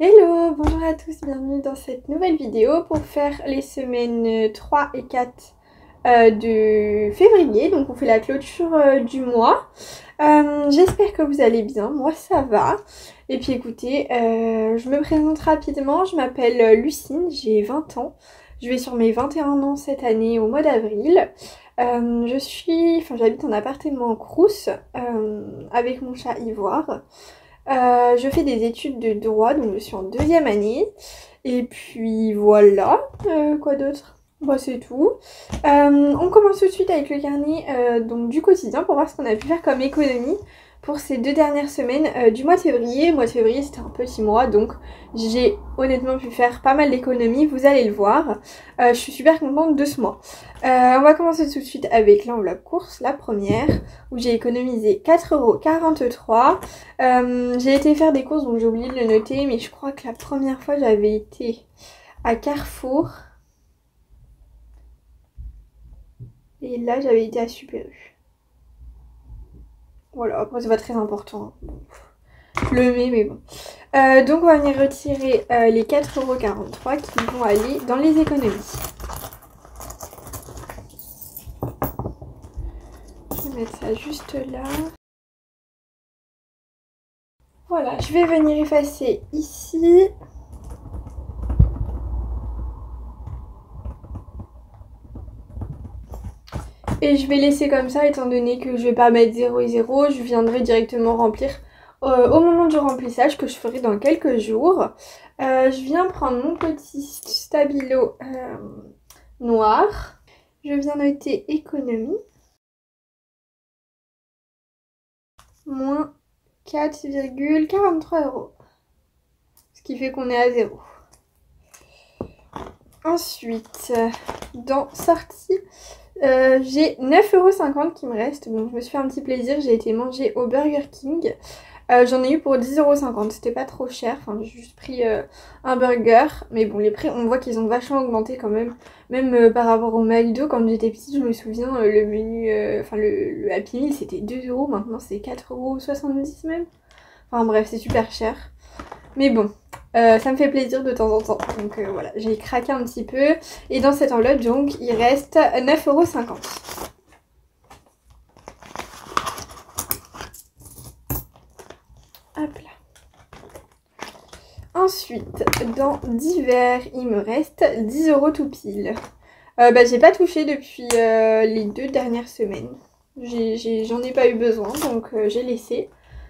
Hello, bonjour à tous, bienvenue dans cette nouvelle vidéo pour faire les semaines 3 et 4 de février. Donc on fait la clôture du mois. J'espère que vous allez bien, moi ça va. Et puis écoutez, je me présente rapidement, je m'appelle Lucine, j'ai 20 ans. Je vais sur mes 21 ans cette année au mois d'avril. J'habite en appartement en Crous avec mon chat Ivoire. Je fais des études de droit, donc je suis en deuxième année. Et puis voilà, quoi d'autre? Bah c'est tout. On commence tout de suite avec le carnet donc, du quotidien pour voir ce qu'on a pu faire comme économie pour ces 2 dernières semaines du mois de février. Le mois de février c'était un petit mois, donc j'ai honnêtement pu faire pas mal d'économies, vous allez le voir. Je suis super contente de ce mois. On va commencer tout de suite avec l'enveloppe course, la première, où j'ai économisé 4,43 €. J'ai été faire des courses, donc j'ai oublié de le noter, mais je crois que la première fois j'avais été à Carrefour. Et là j'avais été à Super U. Voilà, après c'est pas très important. Je le mets, mais bon. Donc on va venir retirer les 4,43 € qui vont aller dans les économies. Je vais mettre ça juste là. Voilà, je vais venir effacer ici. Et je vais laisser comme ça, étant donné que je vais pas mettre 0 et 0, je viendrai directement remplir au moment du remplissage que je ferai dans quelques jours. Je viens prendre mon petit stabilo noir. Je viens noter économie. Moins 4,43 €. Ce qui fait qu'on est à 0. Ensuite, dans sortie, j'ai 9,50 € qui me reste. Bon, je me suis fait un petit plaisir, j'ai été manger au Burger King. J'en ai eu pour 10,50 €, c'était pas trop cher. Enfin, j'ai juste pris un burger. Mais bon, les prix, on voit qu'ils ont vachement augmenté quand même. Même par rapport au McDo, quand j'étais petite, je me souviens, le menu, le Happy Meal, c'était 2 €. Maintenant, c'est 4,70 € même. Enfin bref, c'est super cher. Mais bon, ça me fait plaisir de temps en temps. Donc voilà, j'ai craqué un petit peu. Et dans cette enveloppe, donc, il reste 9,50 €. Hop là. Ensuite, dans divers, il me reste 10 € tout pile. J'ai pas touché depuis les 2 dernières semaines. J'en ai pas eu besoin, donc j'ai laissé.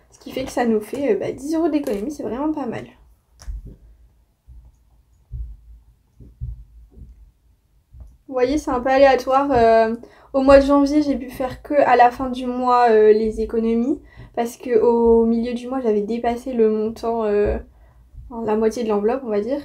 Ce qui fait que ça nous fait 10 € d'économie, c'est vraiment pas mal. Vous voyez, c'est un peu aléatoire. Au mois de janvier, j'ai pu faire que à la fin du mois les économies. Parce qu'au milieu du mois, j'avais dépassé le montant, la moitié de l'enveloppe, on va dire.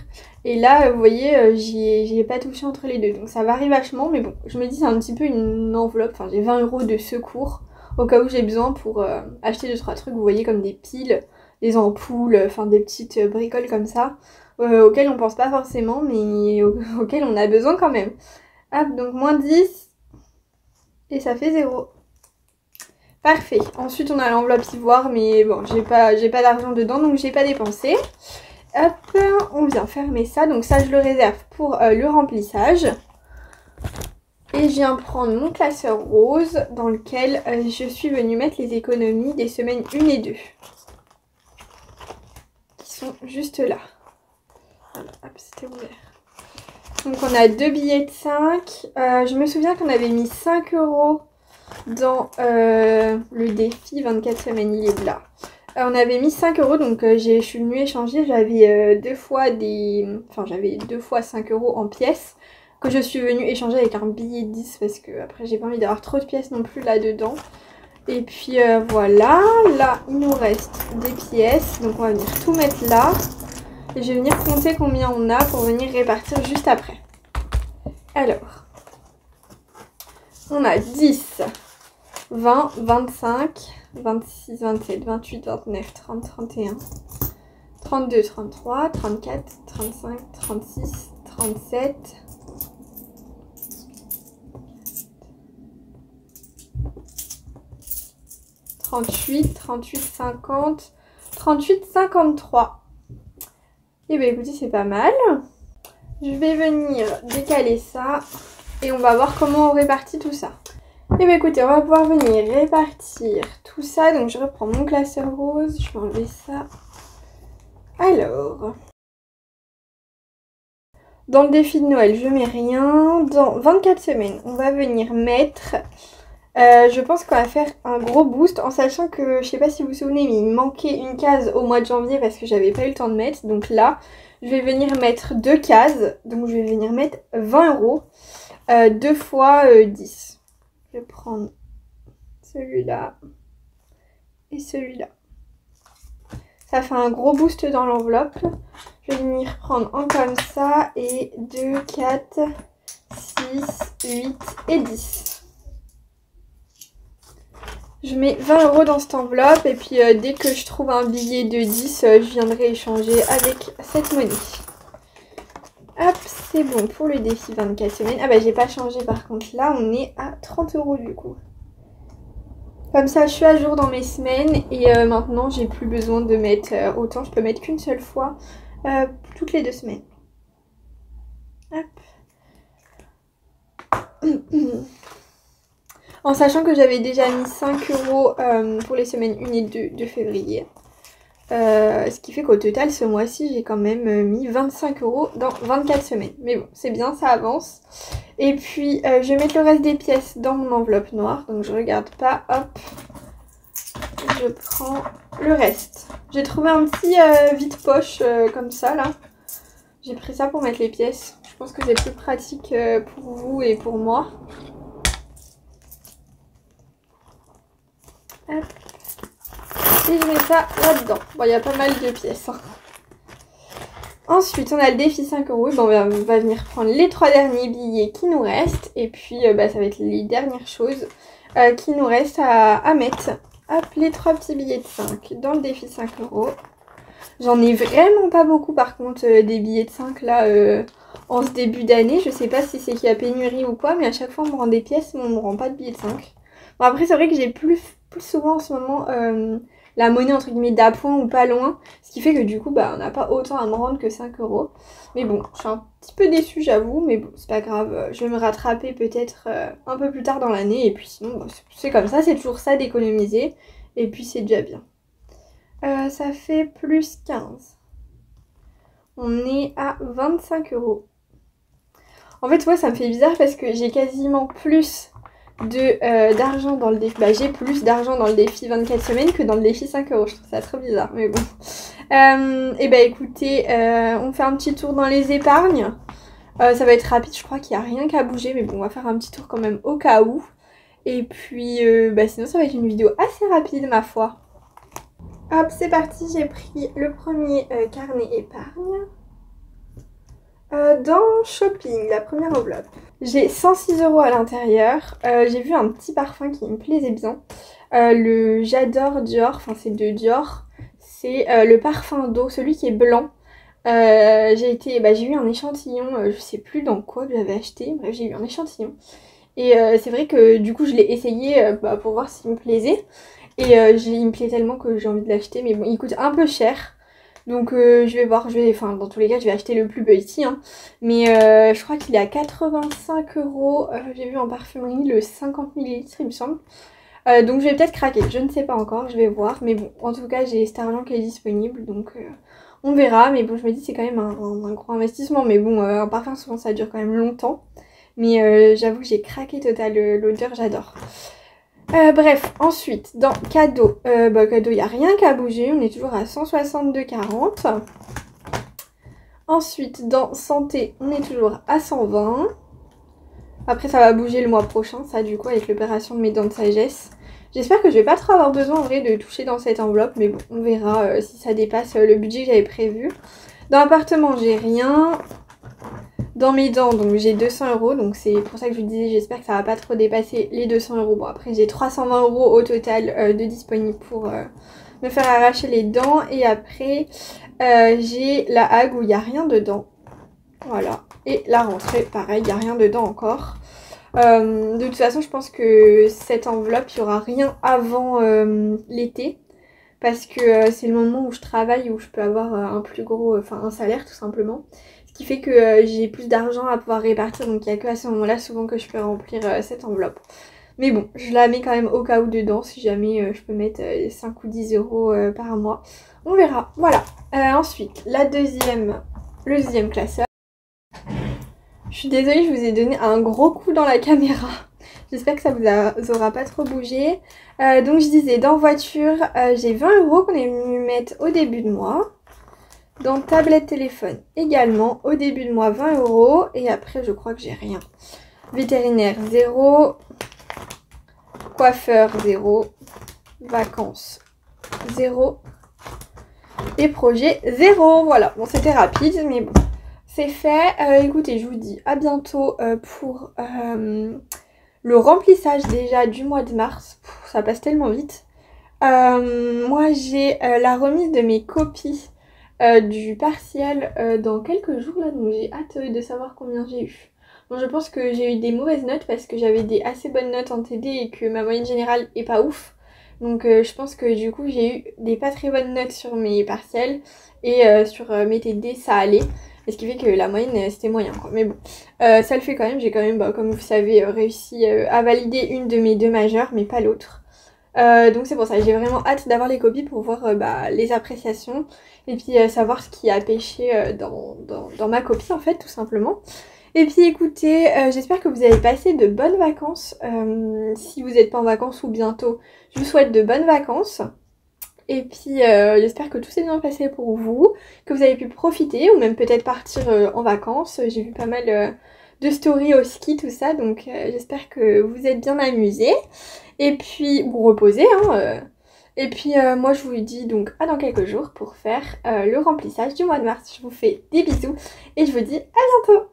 Et là, vous voyez, j'y ai pas touché entre les deux. Donc ça varie vachement, mais bon, je me dis c'est un petit peu une enveloppe. Enfin, j'ai 20 € de secours au cas où j'ai besoin pour acheter 2-3 trucs, vous voyez, comme des piles, des ampoules, enfin des petites bricoles comme ça, auxquelles on pense pas forcément, mais auxquelles on a besoin quand même. Hop, donc moins 10 et ça fait 0. Parfait. Ensuite, on a l'enveloppe ivoire, mais bon, j'ai pas d'argent dedans, donc j'ai pas dépensé. Hop, on vient fermer ça. Donc ça, je le réserve pour le remplissage. Et je viens prendre mon classeur rose dans lequel je suis venue mettre les économies des semaines 1 et 2. Qui sont juste là. Voilà, hop, c'était ouvert. Donc on a 2 billets de 5. Je me souviens qu'on avait mis 5 € dans le défi 24 semaines, il est là. On avait mis 5 €, donc je suis venue échanger. J'avais deux fois 5 € en pièces que je suis venue échanger avec un billet de 10 parce que après j'ai pas envie d'avoir trop de pièces non plus là-dedans. Et puis voilà, là il nous reste des pièces, donc on va venir tout mettre là. Et je vais venir compter combien on a pour venir répartir juste après. Alors, on a 10, 20, 25, 26, 27, 28, 29, 30, 31, 32, 33, 34, 35, 36, 37, 38, 38, 50, 38, 53. Et bah écoutez, c'est pas mal. Je vais venir décaler ça et on va voir comment on répartit tout ça. Et bah écoutez, on va pouvoir venir répartir tout ça. Donc je reprends mon classeur rose, je vais enlever ça. Alors, dans le défi de Noël, je mets rien. Dans 24 semaines, on va venir mettre... je pense qu'on va faire un gros boost en sachant que, je sais pas si vous vous souvenez, mais il manquait une case au mois de janvier parce que j'avais pas eu le temps de mettre. Donc là, je vais venir mettre 2 cases. Donc je vais venir mettre 20 €, 2 fois 10. Je vais prendre celui-là et celui-là. Ça fait un gros boost dans l'enveloppe. Je vais venir prendre un comme ça et 2, 4, 6, 8 et 10. Je mets 20 € dans cette enveloppe et puis dès que je trouve un billet de 10, je viendrai échanger avec cette monnaie. Hop, c'est bon pour le défi 24 semaines. Ah bah j'ai pas changé par contre, là on est à 30 € du coup. Comme ça je suis à jour dans mes semaines et maintenant j'ai plus besoin de mettre autant, je peux mettre qu'une seule fois toutes les 2 semaines. Hop. En sachant que j'avais déjà mis 5 € pour les semaines 1 et 2 de février. Ce qui fait qu'au total, ce mois-ci, j'ai quand même mis 25 € dans 24 semaines. Mais bon, c'est bien, ça avance. Et puis, je vais mettre le reste des pièces dans mon enveloppe noire. Donc, je regarde pas. Hop. Je prends le reste. J'ai trouvé un petit vide-poche comme ça, là. J'ai pris ça pour mettre les pièces. Je pense que c'est plus pratique pour vous et pour moi. Hop. Et je mets ça là-dedans. Bon, il y a pas mal de pièces. Hein. Ensuite, on a le défi 5 €. Bon, on va venir prendre les 3 derniers billets qui nous restent. Et puis, ça va être les dernières choses qui nous restent à mettre. Hop, les 3 petits billets de 5 dans le défi 5 €. J'en ai vraiment pas beaucoup, par contre, des billets de 5 là en ce début d'année. Je sais pas si c'est qu'il y a pénurie ou quoi, mais à chaque fois, on me rend des pièces, mais on me rend pas de billets de 5. Bon, après, c'est vrai que j'ai plus souvent en ce moment la monnaie entre guillemets d'appoint ou pas loin. Ce qui fait que du coup, on n'a pas autant à me rendre que 5 €. Mais bon, je suis un petit peu déçue, j'avoue. Mais bon, c'est pas grave. Je vais me rattraper peut-être un peu plus tard dans l'année. Et puis sinon, c'est comme ça. C'est toujours ça d'économiser. Et puis c'est déjà bien. Ça fait plus 15. On est à 25 €. En fait, ouais, ça me fait bizarre parce que j'ai quasiment plus d'argent dans le défi. J'ai plus d'argent dans le défi 24 semaines que dans le défi 5 €. Je trouve ça trop bizarre, mais bon. Et écoutez, on fait un petit tour dans les épargnes. Ça va être rapide, je crois qu'il n'y a rien qu'à bouger, mais bon, on va faire un petit tour quand même au cas où. Et puis, sinon, ça va être une vidéo assez rapide, ma foi. Hop, c'est parti, j'ai pris le premier carnet épargne. Dans Shopping, la première enveloppe. J'ai 106 € à l'intérieur. J'ai vu un petit parfum qui me plaisait bien. Le J'adore Dior, enfin c'est de Dior. C'est le parfum d'eau, celui qui est blanc. J'ai eu un échantillon, je sais plus dans quoi que j'avais acheté. Bref, j'ai eu un échantillon. Et c'est vrai que du coup je l'ai essayé pour voir s'il me plaisait. Et il me plaît tellement que j'ai envie de l'acheter. Mais bon, il coûte un peu cher. Donc je vais voir, dans tous les cas je vais acheter le plus petit hein. Mais je crois qu'il est à 85 €, j'ai vu en parfumerie le 50 ml il me semble. Donc je vais peut-être craquer, je ne sais pas encore, je vais voir. Mais bon, en tout cas j'ai cet argent qui est disponible, donc on verra. Mais bon, je me dis c'est quand même un gros investissement. Mais bon, un parfum souvent ça dure quand même longtemps. Mais j'avoue que j'ai craqué total, l'odeur j'adore. Bref, ensuite, dans cadeau, cadeau, il n'y a rien qu'à bouger, on est toujours à 162,40. Ensuite, dans santé, on est toujours à 120. Après, ça va bouger le mois prochain, ça, du coup, avec l'opération de mes dents de sagesse. J'espère que je vais pas trop avoir besoin, en vrai, de toucher dans cette enveloppe, mais bon, on verra si ça dépasse le budget que j'avais prévu. Dans l'appartement, j'ai rien. Dans mes dents, donc j'ai 200 €, donc c'est pour ça que je vous disais, j'espère que ça va pas trop dépasser les 200 €. Bon, après j'ai 320 € au total de disponible pour me faire arracher les dents. Et après, j'ai la hague où il n'y a rien dedans. Voilà. Et la rentrée, pareil, il n'y a rien dedans encore. De toute façon, je pense que cette enveloppe, il n'y aura rien avant l'été. parce que c'est le moment où je travaille, où je peux avoir un plus gros, enfin un salaire tout simplement. Ce qui fait que j'ai plus d'argent à pouvoir répartir, donc il n'y a que à ce moment-là souvent que je peux remplir cette enveloppe. Mais bon, je la mets quand même au cas où dedans, si jamais je peux mettre 5 ou 10 euros par mois. On verra, voilà. Ensuite, le deuxième classeur. Je suis désolée, je vous ai donné un gros coup dans la caméra. J'espère que ça vous aura pas trop bougé. Donc je disais, dans voiture, j'ai 20 euros qu'on est venu mettre au début de mois. Dans tablette téléphone également, au début de mois 20 euros. Et après, je crois que j'ai rien. Vétérinaire 0. Coiffeur 0. Vacances 0. Et projet 0. Voilà, bon c'était rapide, mais bon. C'est fait. Écoutez, je vous dis à bientôt pour le remplissage déjà du mois de mars. Pff, ça passe tellement vite. Moi j'ai la remise de mes copies du partiel dans quelques jours là, donc j'ai hâte de savoir combien j'ai eu. Bon, je pense que j'ai eu des mauvaises notes parce que j'avais des assez bonnes notes en TD et que ma moyenne générale est pas ouf. Donc je pense que du coup j'ai eu des pas très bonnes notes sur mes partiels et sur mes TD ça allait. Et ce qui fait que la moyenne c'était moyen quoi. Mais bon, ça le fait quand même. J'ai quand même, comme vous savez, réussi à valider une de mes deux majeures mais pas l'autre. Donc c'est pour ça, j'ai vraiment hâte d'avoir les copies pour voir les appréciations et puis savoir ce qui a pêché dans ma copie en fait tout simplement. Et puis écoutez, j'espère que vous avez passé de bonnes vacances. Si vous n'êtes pas en vacances ou bientôt, je vous souhaite de bonnes vacances. Et puis j'espère que tout s'est bien passé pour vous, que vous avez pu profiter ou même peut-être partir en vacances. J'ai vu pas mal de stories au ski, tout ça, donc j'espère que vous êtes bien amusés. Et puis, vous reposez, hein. Et puis moi je vous dis donc à dans quelques jours pour faire le remplissage du mois de mars. Je vous fais des bisous et je vous dis à bientôt.